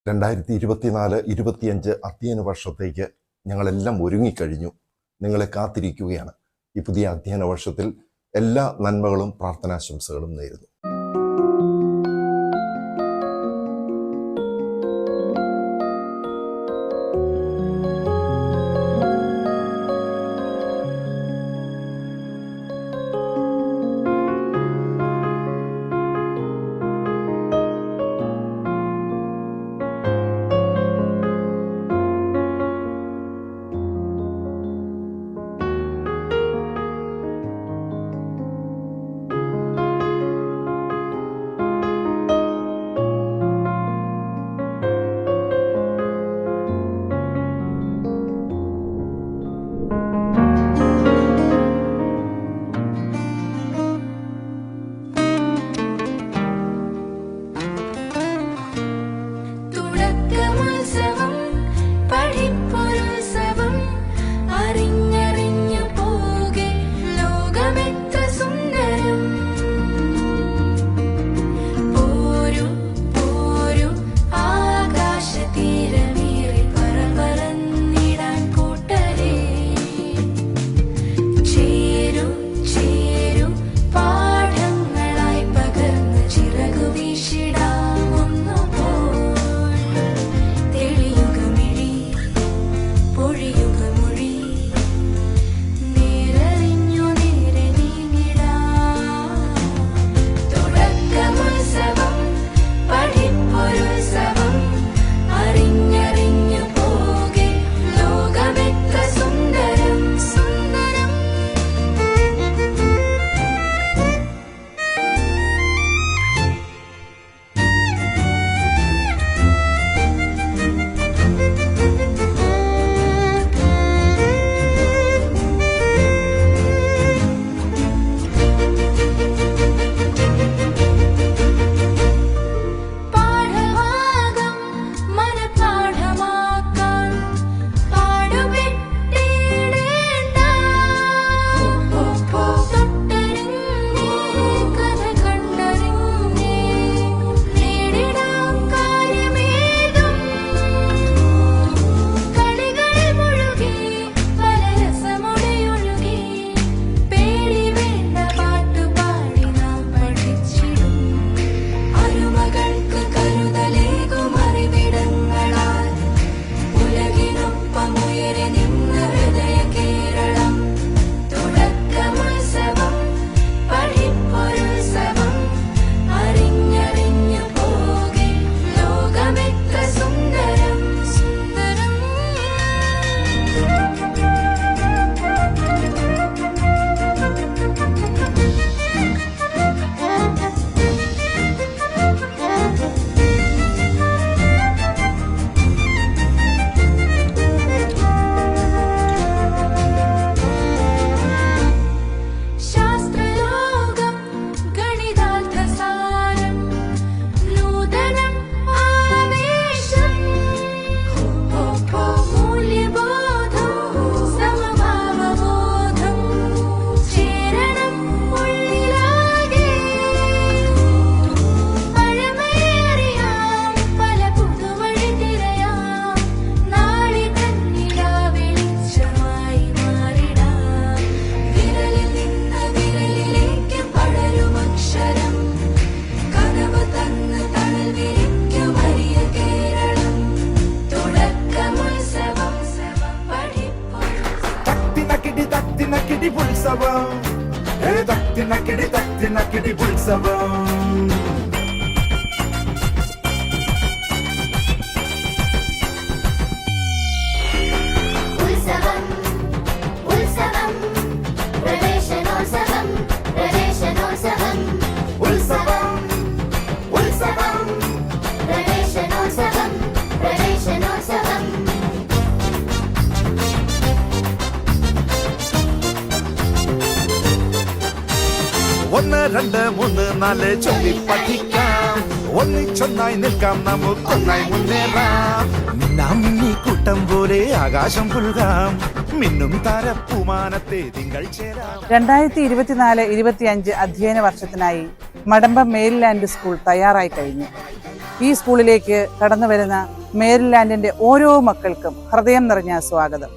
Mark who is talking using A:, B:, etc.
A: 2024-25 അധ്യയന വർഷത്തേക്ക് ഞങ്ങളെല്ലാം ഒരുങ്ങിക്കഴിഞ്ഞു. നിങ്ങളെ കാത്തിരിക്കുകയാണ്. ഈ പുതിയ അധ്യയന വർഷത്തിൽ എല്ലാ നന്മകളും പ്രാർത്ഥനാശംസകളും നേരുന്നു.
B: ഒന്ന് രണ്ട് മൂന്ന് നാല് ചൊല്ലി പഠിക്കാം, ഒന്നിച്ചൊന്നായി നിൽക്കാം, നമുക്കൊന്നായി മുന്നേറാം. മിന്നാം മിന്നി കൂട്ടം പോലെ ആകാശം പുൽകാം, മിന്നും താരപ്പൂമാനത്തെ തിങ്കൾ ചേരാം.
C: 2024-25 അധ്യയന വർഷത്തിനായി മടമ്പം മേരിലാൻഡ് സ്കൂൾ തയ്യാറായി കഴിഞ്ഞു. ഈ സ്കൂളിലേക്ക് കടന്നു വരുന്ന മേരിലാൻഡിന്റെ ഓരോ മക്കൾക്കും ഹൃദയം നിറഞ്ഞ സ്വാഗതം.